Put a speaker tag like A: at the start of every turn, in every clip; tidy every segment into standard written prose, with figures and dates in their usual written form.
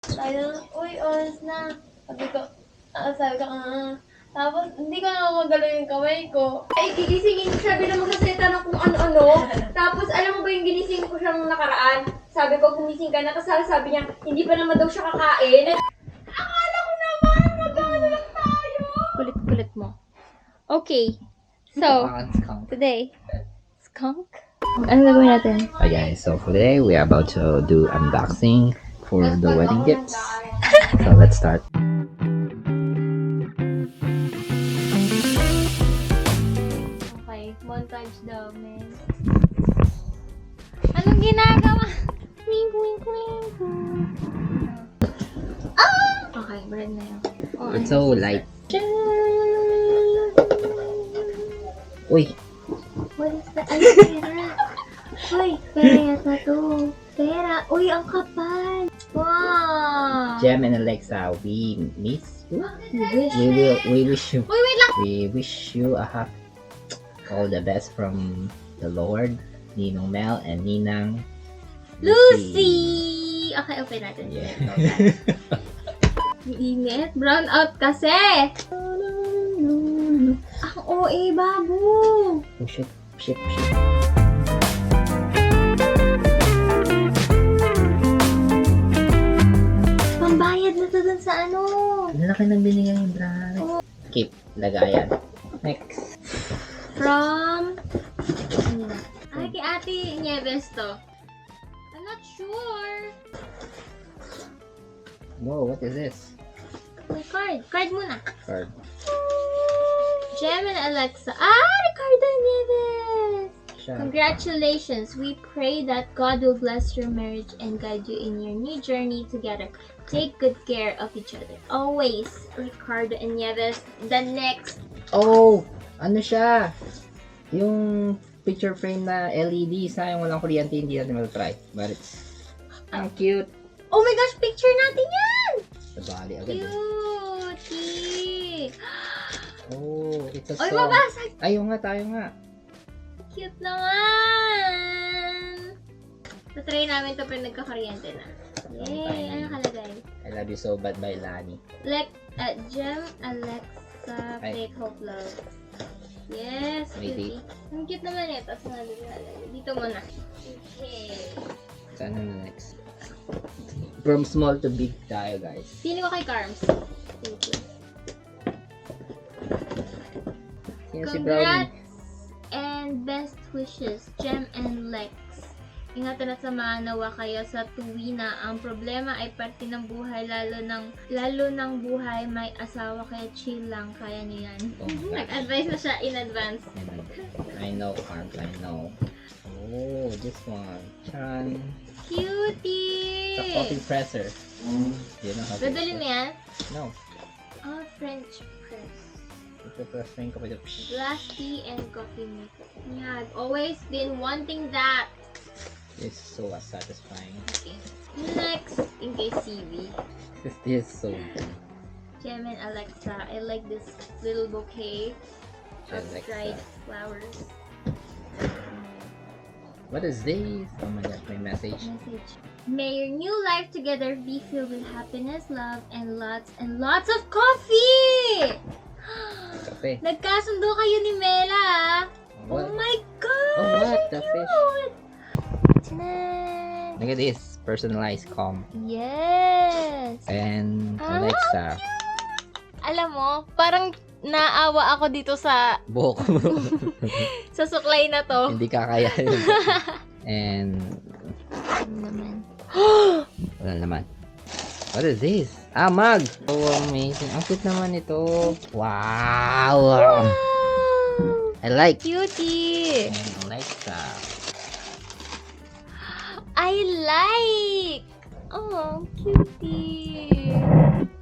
A: Tayo, uy, oras na. Sabi ko, Tapos, hindi ko na magalaw yung kamay ko. Ay, gigisingin, sabi na magsasalita ng kung ano-ano. Tapos, alam mo ba yung ginising ko siyang nakaraan? Sabi ko, gumising ka na, tapos sabi niya, hindi pa naman daw siya kakain. Akala ko naman, magkano lang tayo. Kulit-kulit mo. Okay. So, today, skunk? Ano gagawin natin?
B: Hi guys, so for today we are about to do unboxing for the wedding gifts. So let's start.
A: Okay, montage daw, man. Anong ginagawa? Wink, wink, wink. Okay, bread na yun. Oh,
B: It's so light. Uy,
A: what is that? Ay, pera. Uy, pera yata to. Pera. Uy, ang kapal. Wow.
B: Jem and Alexa, we miss you. We wish you.
A: Uy, wait lang.
B: We wish you all the best from the Lord, Ninong Mel and Ninang
A: Lucy! Okay, open natin.
B: Yeah.
A: Ang init. Brown out kasi. Ang OA, bago.
B: Oh shit.
A: Pambayad na to dun sa ano.
B: Ang laki ng binigay yung brand. Keep, lagayan. Next.
A: From... Ay, kay Ate Nieves to. I'm not sure.
B: Whoa, what is this?
A: May card. Card muna.
B: Card.
A: Jem and Alexa. Ricardo Nieves!
B: Siya.
A: Congratulations. We pray that God will bless your marriage and guide you in your new journey together. Take good care of each other. Always, Ricardo and Nieves. The next.
B: Oh! Ano siya? Yung picture frame na LED. Sayang walang kuryente, hindi natin matry. But it's... Ang cute.
A: Oh my gosh, picture natin yan!
B: Sabali agad.
A: Cutie!
B: Oh, it's a
A: Oy,
B: song.
A: mabasag!
B: Ayaw nga, tayo nga.
A: Cute naman! Natry namin ito pero nagkakaryente na. Yay! Ano nakalagay?
B: I love you so bad by Lani.
A: Jem, Alexa,
B: Ay.
A: Faith, Hope, Love. Yes,
B: Maybe.
A: cutie. Ang cute naman ito. Tapos nalalagay. Dito muna. Okay.
B: Saan na next? From small to big tayo, guys.
A: Pili ko kay Carms. Thank you.
B: Sino si Brownie?
A: Congrats and best wishes, Jem and Lex. Ingatan at samahan nawa kayo sa tuwina. Ang problema ay parte ng buhay, lalo ng buhay may asawa, kaya chill lang, kaya niyo yan.
B: Oh, gosh.
A: Nag-advise na siya in advance.
B: I know, Carms, I know. Oh, this one. Chan.
A: Cutie!
B: The coffee presser. You know how to
A: Dadalhin mo yan?
B: No.
A: French press.
B: Ito pressing ko pa ito.
A: Black tea and coffee maker. Yeah, I've always been wanting that.
B: It's so satisfying.
A: Okay. Next, in case CV.
B: This is so good.
A: Jem and Alexa, I like this little bouquet of
B: Alexa.
A: dried flowers.
B: What is this? Oh my god, my message.
A: Message. May your new life together be filled with happiness, love, and lots of coffee!
B: Kape.
A: Nagkasundo kayo ni Mela, ah. Oh
B: What?
A: my God!
B: Oh, what?
A: so
B: The fish.
A: cute! Tinan!
B: Look at this. Personalized com.
A: Yes!
B: And
A: Ah,
B: Alexa.
A: Alam mo, parang naawa ako dito sa
B: Buhok.
A: sa suklay na to.
B: Hindi kakayanin. And
A: Ano naman?
B: wala naman. What is this? Mug! Oh, amazing. Ang cute naman ito. Wow! I like.
A: Cutie!
B: And Alexa.
A: I like! Oh, cutie!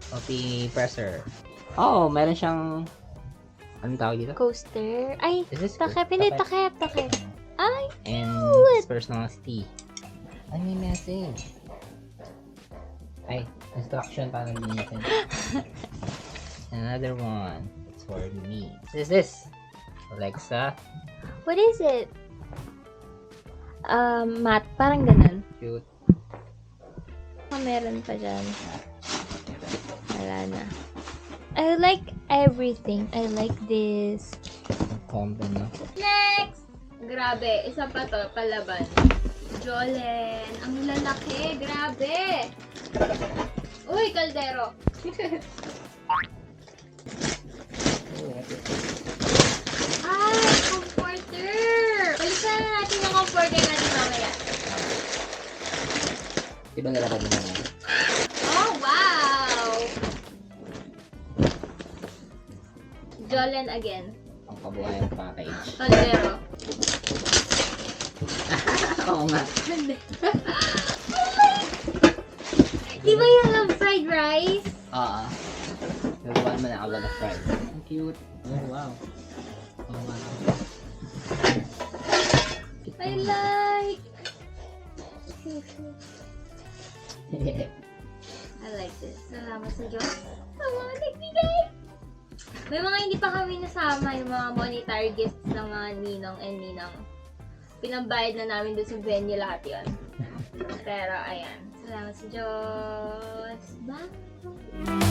B: Coffee presser. Oh, meron siyang... Anong tawag dito?
A: Coaster. Ay,
B: Is this
A: takip. Hindi, takip. Ay,
B: And
A: cute!
B: it's personality. Ay, may message. Ay, instruction para natin. Another one. It's for me. What is this? Alexa.
A: what is it? Matte. Parang ganun.
B: Cute.
A: Oh, meron pa dyan. Wala na. I like everything. I like this.
B: Combo, no?
A: Next! Grabe, isa pa to, palaban. Jolen, ang lalaki, grabe! Uy, kaldero! Ay, comforter! Palitan na natin yung comforter natin mamaya.
B: Di ba nalakad mo naman?
A: Oh, wow! Jolen again.
B: Ang kabuhayang package.
A: Kaldero.
B: Oo nga.
A: Di ba yung love fried rice?
B: Oo. Nagawa naman ako lang fried. Ang cute. Oh, wow. Oh, wow.
A: I like. I like this. Salamat sa Diyos. Ang mga nagbigay. May mga hindi pa kami nasama yung mga monetary gifts ng mga ninong and ninang. Pinambayad na namin doon sa venue lahat yun. Pero ayan. Salamat sa Diyos. Bye!